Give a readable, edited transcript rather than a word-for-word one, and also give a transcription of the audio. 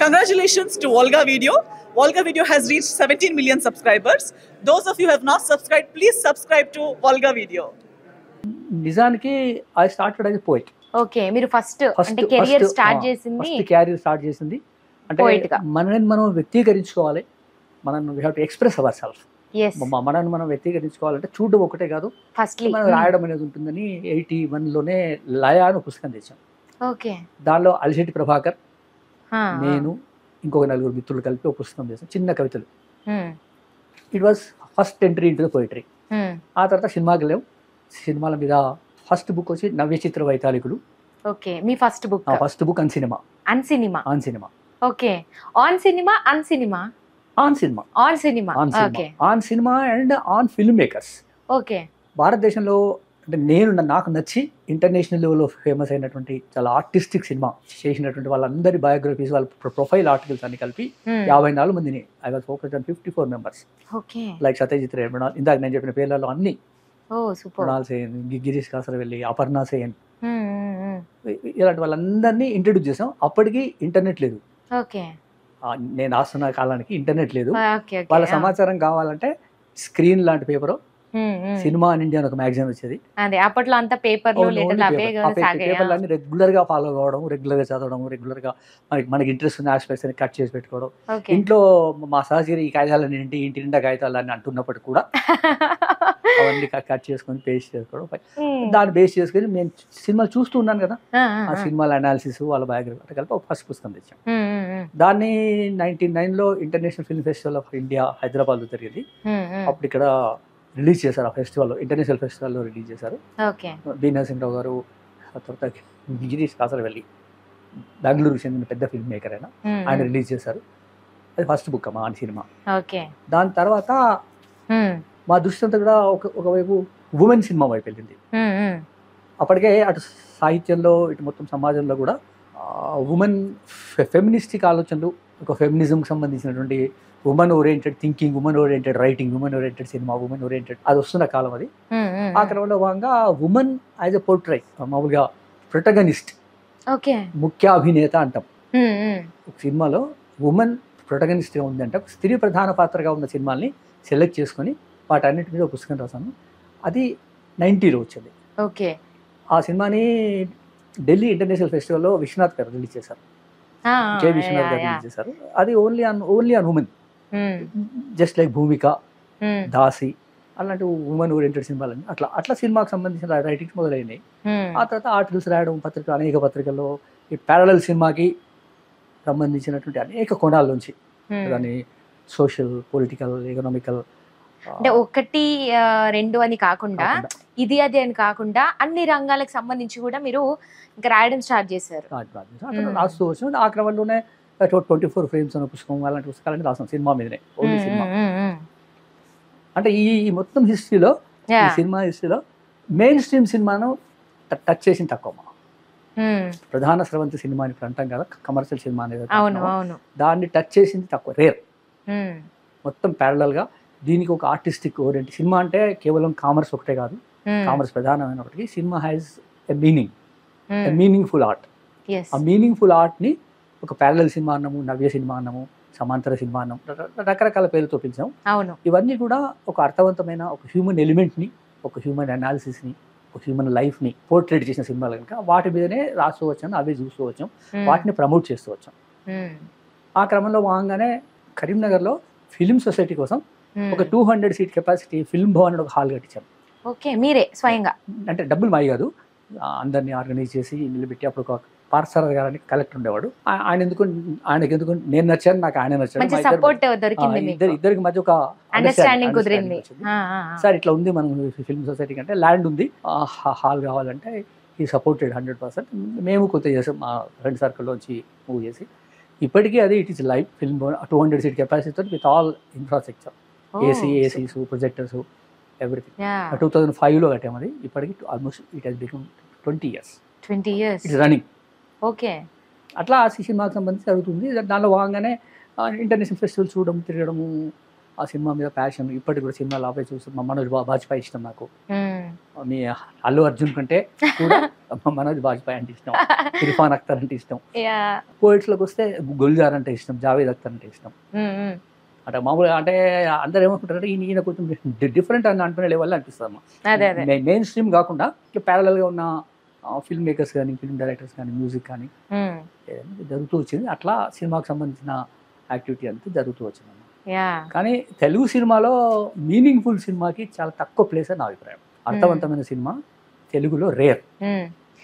Congratulations to Volga Video. Volga Video has reached 17 million subscribers. Those of you who have not subscribed, please subscribe to Volga Video. నిజానికి I started as poet. Okay, మీరు first అంటే career start చేసింది first career start చేసింది అంటే మనల్ని మనం వ్యక్తీకరించుకోవాలి, మనం we have to express our self. మనల్ని మనం వ్యక్తీకరించుకోవాలంటే చూడడం ఒకటే కాదు, మనం రాయడం అనేది ఉంటుందని 81లోనే లయ అని పుస్తకం తెచ్చాం. ఓకే, దానిలో అలిశెట్టి ప్రభాకర్, నేను, ఇంకొక 4 మిత్రులు కలిపి ఒక పుస్తకం చేసాం, చిన్న కవితలు. It was first entry into the poetry. ఆ తర్వాత సినిమాకి లేవు, సినిమాల మీద ఫస్ట్ బుక్ వచ్చి నవ్య చిత్ర వైతాళికుడు. ఓకే, మీ first book on cinema. Okay, on cinema and on film makers. Okay, భారతదేశంలో అంటే నాకు నచ్చి ఇంటర్నేషనల్ లెవెల్లో ఫేమస్ అయినటువంటి చాలా ఆర్టిస్టిక్ సినిమా చేసినటువంటి వాళ్ళందరి బయోగ్రఫీస్, వాళ్ళ ప్రొఫైల్ ఆర్టికల్స్ అన్ని కలిపి 54 మందిని. I was focused on 54 members. Like Satyajit Ray, ఇందాక నేను చెప్పిన పేర్లలో అన్ని, మృణాల్ సేన్, గిరీష్ కాసరవెల్లి, అపర్ణ సేన్, ఇలాంటి వాళ్ళందరినీ ఇంట్రడ్యూస్ చేసాం. అప్పటికి ఇంటర్నెట్ లేదు, నేను రాస్తున్న కాలానికి ఇంటర్నెట్ లేదు. వాళ్ళ సమాచారం కావాలంటే స్క్రీన్ లాంటి పేపర్, సినిమా ఇన్ ఇండియా ఒక మ్యాగజైన్ వచ్చేది. అప్పట్లో అంతా పేపర్లన్నీ రెగ్యులర్ గా ఫాలో కావడం, రెగ్యులర్ గా చదవడం, రెగ్యులర్ గా మనకి ఇంట్రెస్ట్ ఉన్న ఆస్పెక్ట్స్ అని కట్ చేసి పెట్టుకోవడం. ఇంట్లో మా సహచరి ఈ కాగితాలన్నీ ఏంటి, ఇంటి నిండా కాగితాలు అని అంటున్నప్పటికీ కూడా అవన్నీ కట్ చేసుకొని పేస్ట్ చేసుకోవడం. దాన్ని బేస్ చేసుకొని నేను సినిమాలు చూస్తూ ఉన్నాను కదా, ఆ సినిమాల అనాలిసిస్, వాళ్ళ బయోగ్రఫీ కలిపి ఒక ఫస్ట్ పుస్తకం తెచ్చాం. దాన్ని 1999లో international film festival of India Hyderabad లో జరిగింది. అప్పుడు ఇక్కడ రిలీజ్ చేశారు, ఆ ఫెస్టివల్లో, ఇంటర్నేషనల్ ఫెస్టివల్లో రిలీజ్ చేశారు. బి నరసింహరావు గారు, తర్వాత గిరీష్ కాసరవెల్లి, బెంగళూరుకి చెందిన పెద్ద ఫిల్మ్ మేకర్ ఆయన రిలీజ్ చేశారు. అది ఫస్ట్ బుక్ అమ్మా ఆన్ సినిమా. దాని తర్వాత మా దృష్టి అంతా కూడా ఒకవైపు ఉమెన్ సినిమా వైపు వెళ్ళింది. అప్పటికే అటు సాహిత్యంలో ఇటు మొత్తం సమాజంలో కూడా ఉమెన్ ఫెమినిస్టిక్ ఆలోచనలు, ఒక ఫెమినిజంకి సంబంధించినటువంటి women oriented thinking, women oriented writing, women oriented cinema, women oriented అది వస్తున్న కాలం అది. ఆ క్రమంలో భాగంగా ఉమెన్ యాజ్ ఎ పోర్ట్రైట్, మామూలుగా ప్రొటగనిస్ట్, ముఖ్యాభినేత అంటాం. ఒక సినిమాలో ఉమెన్ ప్రొటగనిస్ట్గా ఉంది అంటే స్త్రీ ప్రధాన పాత్రగా ఉన్న సినిమాల్ని సెలెక్ట్ చేసుకొని వాటన్నిటి మీద పుస్తకం రాశాను. అది 90లో వచ్చింది. ఆ సినిమాని ఢిల్లీ ఇంటర్నేషనల్ ఫెస్టివల్లో విశ్వనాథ్ గారు రిలీజ్ చేశారు, కే విశ్వనాథ్ గారు రిలీజ్ చేశారు. అది only on women, just like Bhumika, Daasi అలాంటి ఉమెన్ ఓరియంటెడ్ సినిమాలన్నీ అట్లా సినిమాకి సంబంధించిన రైటింగ్స్ మొదలైనాయి. ఆ తర్వాత ఆర్టికల్స్ రాయడం, అనేక పత్రికల్లో ఈ ప్యారలల్ సినిమాకి సంబంధించినటువంటి అనేక కోణాల నుంచి, దాన్ని సోషల్, పొలిటికల్, ఎకనామికల్, అంటే 1, 2 అని కాకుండా, ఇది అది అని కాకుండా అన్ని రంగాలకు సంబంధించి కూడా మీరు ఇంకా రాయడం స్టార్ట్ చేశారు. రాస్తూ వచ్చిన ఆ క్రమంలోనే 24 ఫ్రేమ్స్ అనే పుస్తకం, అలాంటి పుస్తకాలన్నీ రాసాం సినిమా మీదనే, ఓన్లీ సినిమా. అంటే ఈ మొత్తం హిస్టరీలో, ఈ సినిమా హిస్టరీలో మెయిన్ స్ట్రీమ్ సినిమాను టచ్ చేసిన తక్కువ. ప్రధాన స్రవంతి సినిమా అని అంటాం కదా, కమర్షియల్ సినిమా అనేది, దాన్ని టచ్ చేసింది తక్కువ, రేర్. మొత్తం ప్యారలల్ గా దీనికి ఒక ఆర్టిస్టిక్ ఓరియంటెడ్ సినిమా. అంటే కేవలం కామర్స్ ఒకటే కాదు, కామర్స్ ప్రధానమైనప్పటికీ cinema has a meaningful art. ఆ మీనింగ్ఫుల్ ఆర్ట్ని ఒక ప్యారలల్ సినిమా అన్నాము, నవ్య సినిమా అన్నాము, సమాంతర సినిమా అన్నాము, రకరకాల పేర్లతో పిలిచాము. ఇవన్నీ కూడా ఒక అర్థవంతమైన ఒక హ్యూమన్ ఎలిమెంట్ని, ఒక హ్యూమన్ అనాలిసిస్ని, ఒక హ్యూమన్ లైఫ్ని పోర్ట్రేట్ చేసిన సినిమాలు కనుక వాటి మీదనే రాస్తూ వచ్చాము, అవే చూస్తూ వచ్చాం, వాటిని ప్రమోట్ చేస్తూ వచ్చాం. ఆ క్రమంలో భాగంగానే కరీంనగర్లో ఫిలిం సొసైటీ కోసం ఒక 200 సీట్ కెపాసిటీ ఫిల్మ్ భవన్ ఒక హాల్ కట్టించాం. మీరే స్వయంగా, అంటే డబ్బులు మాయి కాదు, అందరినీ ఆర్గనైజ్ చేసి నిలబెట్టి. అప్పుడు ఒక పార్సారథి గారు కలెక్టర్ ఉండేవాడు. ఆయనకి ఎందుకు నేను నచ్చాను, నాకు ఆయన నచ్చాడు, ఇద్దరికి మధ్య ఒక అండర్స్టాండింగ్ కుదిరింది. సార్ ఇట్లా ఉంది మనం ఫిల్మ్ సొసైటీ కంటే, ల్యాండ్ ఉంది, హాల్ కావాలంటే ఈ సపోర్టెడ్ 100%. మేము కొంత చేసాం మా ఫ్రెండ్ సర్కిల్లోంచి మూవ్ చేసి. ఇప్పటికీ అది it is live film 200 seat కెపాసిటీతో with all infrastructure, ACs, projectors, everything. 2005లో కట్టాము అది. ఇప్పటికి almost it has become 20 years it's running. అట్లా ఆ సినిమాకి సంబంధించి జరుగుతుంది. దానిలో భాగంగానే ఇంటర్నేషనల్ ఫెస్టివల్ చూడడం, తిరగడము, ఆ సినిమా మీద ప్యాషన్. ఇప్పటికి కూడా సినిమాలు అవే చూస్తాం. మనోజ్ బాజ్పేయి ఇష్టం నాకు. మీ అల్లు అర్జున్ కంటే కూడా మనోజ్ బాజ్పేయి అంటే ఇష్టం, ఇర్ఫాన్ అఖ్తర్ అంటే ఇష్టం. పోయిట్స్లోకి వస్తే గుల్జార్ అంటే ఇష్టం, జావేద్ అఖ్తర్ అంటే ఇష్టం. అంటే మామూలుగా అంటే అందరు ఏమనుకుంటారంటే ఈయన కొంచెం డిఫరెంట్ అని అనుకునే లెవెల్లో అనిపిస్తుంది. మెయిన్ స్ట్రీమ్ కాకుండా ప్యారలల్గా ఉన్న ఫిల్మ్ మేకర్స్ కానీ, ఫిల్మ్ డైరెక్టర్స్ కానీ, మ్యూజిక్ కానీ జరుగుతూ వచ్చింది. అట్లా సినిమాకి సంబంధించిన యాక్టివిటీ అంతా జరుగుతూ వచ్చింది. కానీ తెలుగు సినిమాలో మీనింగ్ఫుల్ సినిమాకి చాలా తక్కువ ప్లేస్ అని నా అభిప్రాయం. అర్థవంతమైన సినిమా తెలుగులో రేర్.